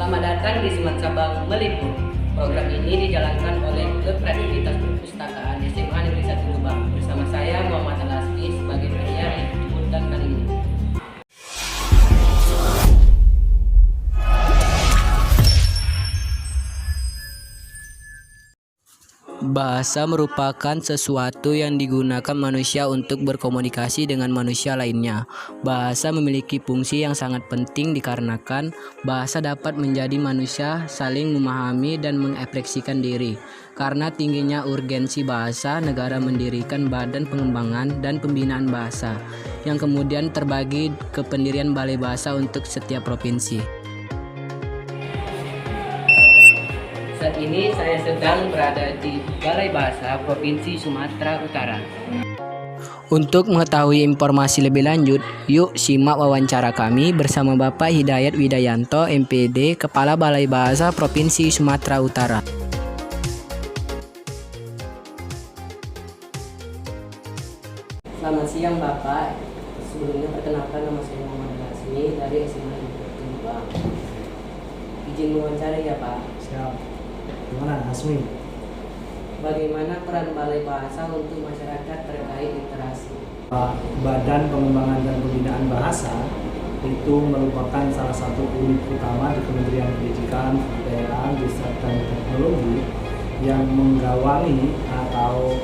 Selamat datang di Semat Sabang Meliput. Program ini dijalankan oleh Klub Kreativitas Perpustakaan SMA Negeri 1 Gebang bersama saya Muhammad Al-Asfi sebagai penyiar yang disebutkan kali ini. Bahasa merupakan sesuatu yang digunakan manusia untuk berkomunikasi dengan manusia lainnya. Bahasa memiliki fungsi yang sangat penting dikarenakan bahasa dapat menjadi manusia saling memahami dan mengekspresikan diri. Karena tingginya urgensi bahasa, negara mendirikan Badan Pengembangan dan Pembinaan Bahasa, yang kemudian terbagi ke pendirian Balai Bahasa untuk setiap provinsi. Saat ini saya sedang berada di Balai Bahasa Provinsi Sumatera Utara. Untuk mengetahui informasi lebih lanjut, yuk simak wawancara kami bersama Bapak Hidayat Widayanto, MPD, Kepala Balai Bahasa Provinsi Sumatera Utara. Selamat siang Bapak. Sebelumnya perkenalkan, nama saya Muhammad Al-Asfi dari SMA Negeri 1 Gebang. Izin wawancara ya Pak. Siap. Gimana Asmi? Bagaimana peran Balai Bahasa untuk masyarakat terkait literasi? Badan Pengembangan dan Pembinaan Bahasa itu merupakan salah satu unit utama di Kementerian Pendidikan, Kebudayaan, Riset dan Teknologi yang menggawangi atau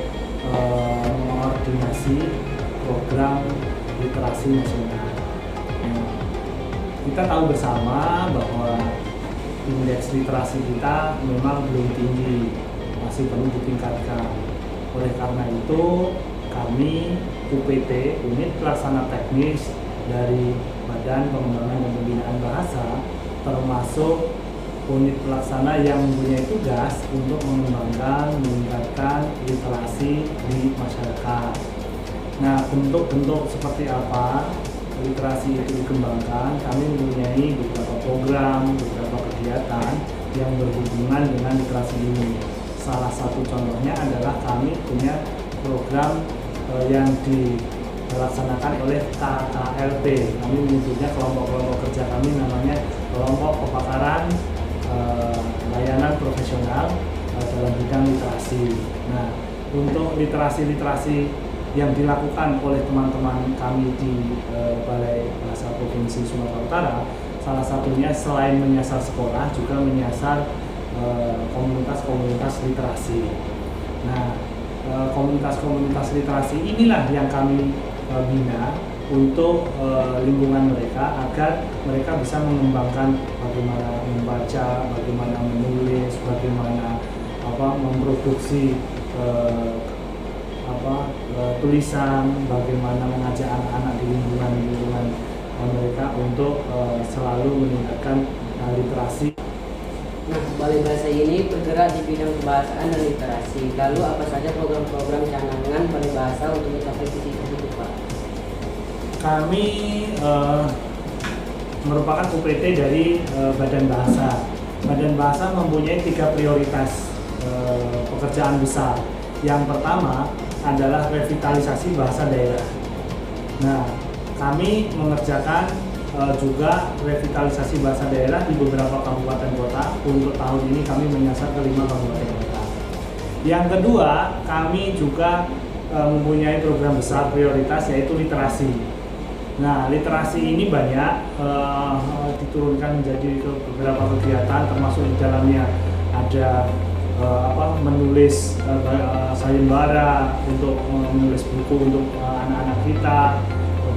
mengkoordinasi program literasi nasional. Kita tahu bersama bahwa indeks literasi kita memang belum tinggi, masih perlu ditingkatkan. Oleh karena itu, kami UPT, Unit Pelaksana Teknis dari Badan Pengembangan dan Pembinaan Bahasa, termasuk unit pelaksana yang mempunyai tugas untuk mengembangkan, meningkatkan literasi di masyarakat. Nah, bentuk-bentuk seperti apa literasi itu dikembangkan, kami mempunyai beberapa program, beberapa kegiatan yang berhubungan dengan literasi ini. Salah satu contohnya adalah kami punya program yang dilaksanakan oleh KKLP. Kami menyebutnya kelompok-kelompok kerja kami, namanya kelompok pepakaran layanan profesional dalam bidang literasi. Nah, untuk literasi yang dilakukan oleh teman-teman kami di Balai Bahasa Provinsi Sumatera Utara, salah satunya selain menyasar sekolah juga menyasar komunitas-komunitas literasi. Nah, komunitas-komunitas literasi inilah yang kami bina untuk lingkungan mereka agar mereka bisa mengembangkan bagaimana membaca, bagaimana menulis, bagaimana memproduksi tulisan, bagaimana mengajak anak-anak di lingkungan mereka untuk selalu meningkatkan literasi. Nah, Balai Bahasa ini bergerak di bidang kebahasaan dan literasi. Lalu apa saja program-program canangan Balai Bahasa untuk mencapai visi tersebut, Pak? Kami merupakan UPT dari Badan Bahasa. Badan Bahasa mempunyai 3 prioritas pekerjaan besar. Yang pertama adalah revitalisasi bahasa daerah. Nah, kami mengerjakan juga revitalisasi bahasa daerah di beberapa kabupaten kota. Untuk tahun ini kami menyasar ke 5 kabupaten kota. Yang kedua, kami juga mempunyai program besar prioritas yaitu literasi. Nah, literasi ini banyak diturunkan menjadi beberapa kegiatan, termasuk di dalamnya ada menulis sayembara untuk menulis buku untuk anak-anak kita.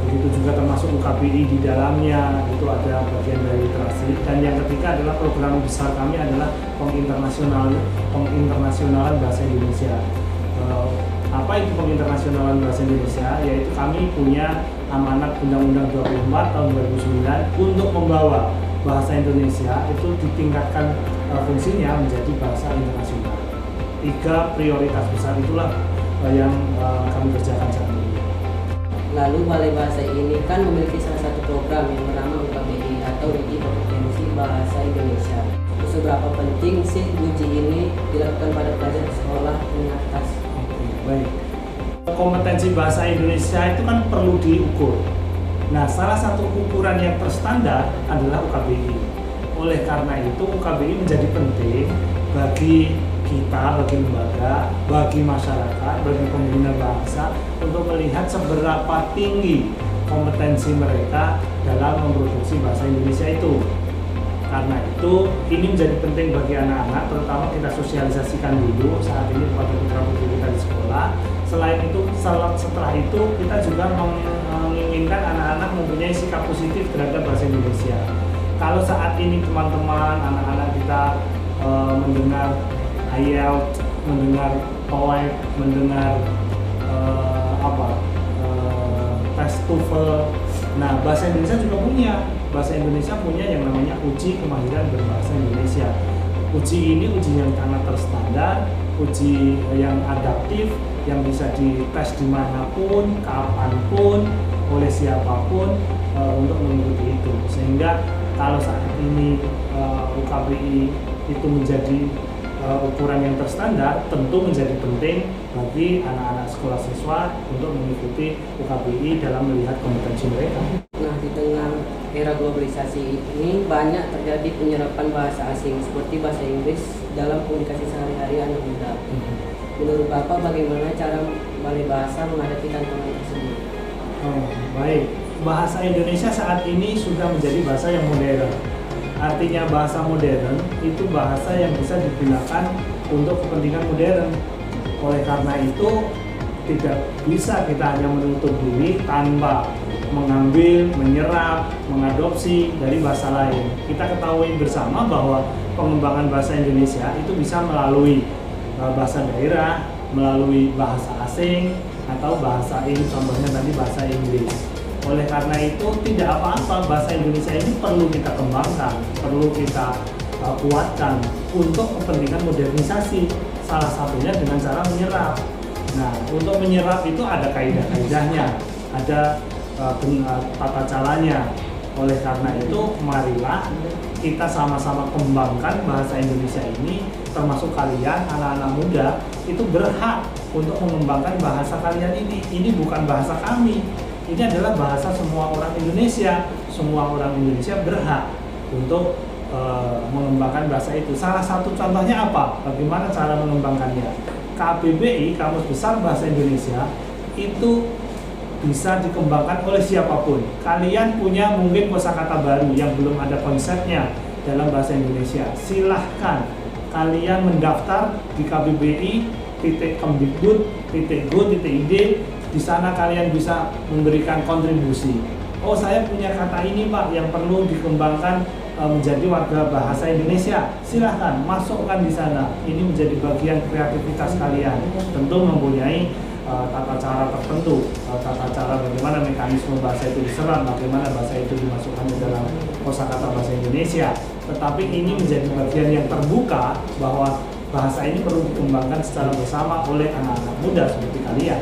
Begitu juga termasuk UKBI di dalamnya, itu ada bagian dari literasi. Dan yang ketiga adalah program besar kami adalah penginternasionalan bahasa Indonesia. Apa itu penginternasionalan bahasa Indonesia? Yaitu kami punya amanat Undang-Undang 24 tahun 2009 untuk membawa bahasa Indonesia itu ditingkatkan fungsinya menjadi bahasa internasional. 3 prioritas besar itulah yang kami kerjakan saat ini. Lalu Balai Bahasa ini kan memiliki salah satu program yang bernama UKBI atau Uji Kompetensi Bahasa Indonesia. Seberapa penting sih uji ini dilakukan pada pelajar sekolah menengah atas? Baik. Kompetensi bahasa Indonesia itu kan perlu diukur. Nah, salah satu ukuran yang terstandar adalah UKBI. Oleh karena itu UKBI menjadi penting bagi kita, bagi lembaga, bagi masyarakat, bagi pengguna bahasa untuk melihat seberapa tinggi kompetensi mereka dalam memproduksi bahasa Indonesia itu. Karena itu ini menjadi penting bagi anak-anak, terutama kita sosialisasikan dulu saat ini kepada putra-putri kita di sekolah. Selain itu, setelah itu kita juga menginginkan anak-anak mempunyai sikap positif terhadap bahasa Indonesia. Kalau saat ini teman-teman, anak-anak kita mendengar IELTS, mendengar TOEIC, mendengar tes TOEFL. Nah, bahasa Indonesia juga punya. Bahasa Indonesia punya yang namanya uji kemahiran berbahasa Indonesia. Uji ini uji yang sangat terstandar, uji yang adaptif, yang bisa dites dimanapun, kapanpun, oleh siapapun untuk mengikuti itu. Sehingga kalau saat ini UKBI itu menjadi ukuran yang terstandar, tentu menjadi penting bagi anak-anak sekolah siswa untuk mengikuti UKBI dalam melihat kompetensi mereka. Nah, di tengah era globalisasi ini banyak terjadi penyerapan bahasa asing seperti bahasa Inggris dalam komunikasi sehari-hari anak muda. Menurut Bapak, bagaimana cara Balai Bahasa menghadapi tantangan tersebut? Baik, bahasa Indonesia saat ini sudah menjadi bahasa yang modern. Artinya bahasa modern itu bahasa yang bisa digunakan untuk kepentingan modern. Oleh karena itu tidak bisa kita hanya menutup diri tanpa mengambil, menyerap, mengadopsi dari bahasa lain. Kita ketahui bersama bahwa pengembangan bahasa Indonesia itu bisa melalui bahasa daerah, melalui bahasa asing, atau bahasa ini contohnya tadi bahasa Inggris. Oleh karena itu tidak apa-apa, bahasa Indonesia ini perlu kita kembangkan, perlu kita kuatkan untuk kepentingan modernisasi. Salah satunya dengan cara menyerap. Nah, untuk menyerap itu ada kaidah-kaidahnya, ada tata caranya. Oleh karena itu, marilah kita sama-sama kembangkan bahasa Indonesia ini, termasuk kalian anak-anak muda itu berhak untuk mengembangkan bahasa kalian ini. Ini bukan bahasa kami. Ini adalah bahasa semua orang Indonesia. Semua orang Indonesia berhak untuk mengembangkan bahasa itu. Salah satu contohnya apa? Bagaimana cara mengembangkannya? KBBI, Kamus Besar Bahasa Indonesia, itu bisa dikembangkan oleh siapapun. Kalian punya mungkin kosakata baru yang belum ada konsepnya dalam bahasa Indonesia. Silahkan kalian mendaftar di kbbi.kemdikbud.go.id. Di sana kalian bisa memberikan kontribusi. Oh, saya punya kata ini Pak yang perlu dikembangkan menjadi warga bahasa Indonesia. Silahkan masukkan di sana. Ini menjadi bagian kreativitas kalian. Tentu mempunyai tata cara tertentu, tata cara bagaimana mekanisme bahasa itu diserap, bagaimana bahasa itu dimasukkan ke dalam kosakata bahasa Indonesia. Tetapi ini menjadi bagian yang terbuka bahwa bahasa ini perlu dikembangkan secara bersama oleh anak-anak muda seperti kalian.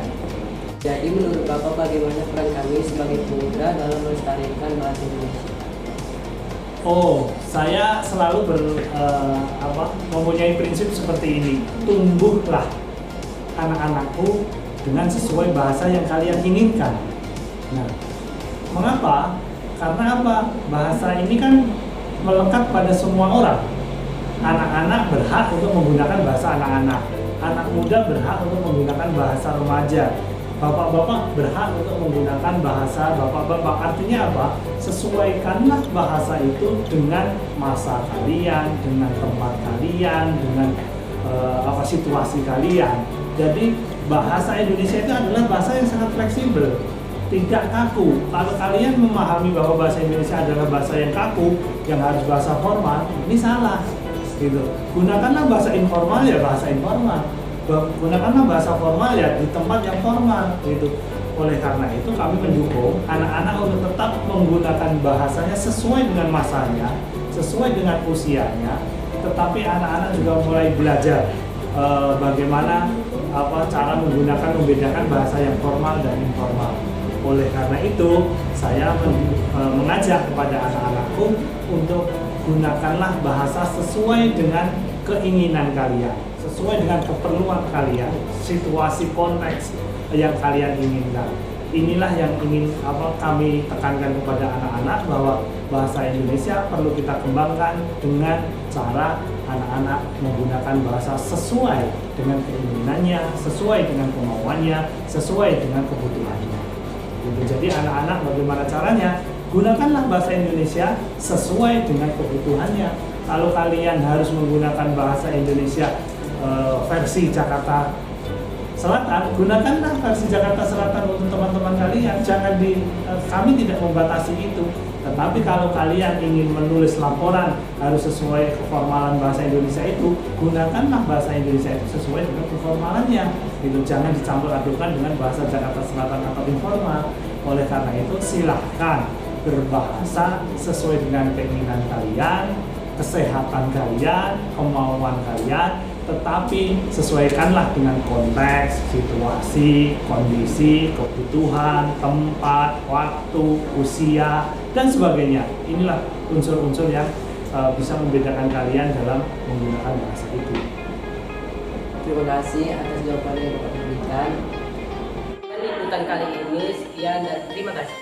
Jadi menurut Bapak, bagaimana peran kami sebagai pemuda dalam melestarikan bahasa Indonesia? Oh, saya selalu mempunyai prinsip seperti ini. Tumbuhlah anak-anakku dengan sesuai bahasa yang kalian inginkan. Nah, mengapa? Karena apa? Bahasa ini kan melekat pada semua orang. Anak-anak berhak untuk menggunakan bahasa anak-anak. Anak muda berhak untuk menggunakan bahasa remaja. Bapak-bapak berhak untuk menggunakan bahasa bapak-bapak. Artinya apa? Sesuaikanlah bahasa itu dengan masa kalian, dengan tempat kalian, dengan situasi kalian. Jadi bahasa Indonesia itu adalah bahasa yang sangat fleksibel, tidak kaku. Kalau kalian memahami bahwa bahasa Indonesia adalah bahasa yang kaku, yang harus bahasa formal, ini salah. Gitu. Gunakanlah bahasa informal ya bahasa informal. Gunakanlah bahasa formal ya di tempat yang formal. Gitu. Oleh karena itu kami mendukung anak-anak untuk tetap menggunakan bahasanya sesuai dengan masanya, sesuai dengan usianya. Tetapi anak-anak juga mulai belajar bagaimana cara membedakan bahasa yang formal dan informal. Oleh karena itu, saya mengajak kepada anak-anakku untuk gunakanlah bahasa sesuai dengan keinginan kalian, sesuai dengan keperluan kalian, situasi konteks yang kalian inginkan. inilah yang ingin kami tekankan kepada anak-anak, bahwa bahasa Indonesia perlu kita kembangkan dengan cara anak-anak menggunakan bahasa sesuai dengan keinginannya, sesuai dengan kemauannya, sesuai dengan kebutuhannya. Gitu. Jadi anak-anak bagaimana caranya? Gunakanlah bahasa Indonesia sesuai dengan kebutuhannya. Kalau kalian harus menggunakan bahasa Indonesia versi Jakarta Selatan, gunakanlah versi Jakarta Selatan untuk teman-teman kalian. Jangan kami tidak membatasi itu. Tetapi kalau kalian ingin menulis laporan harus sesuai keformalan bahasa Indonesia itu, gunakanlah bahasa Indonesia itu sesuai dengan keformalannya. Itu jangan dicampur adukan dengan bahasa Jakarta Selatan atau informal. Oleh karena itu silahkan berbahasa sesuai dengan keinginan kalian, kesehatan kalian, kemauan kalian, tetapi sesuaikanlah dengan konteks, situasi, kondisi, kebutuhan, tempat, waktu, usia, dan sebagainya. Inilah unsur-unsur yang bisa membedakan kalian dalam menggunakan bahasa itu. Terima kasih atas jawaban yang Bapak berikan. Dan liputan kali ini sekian dan terima kasih.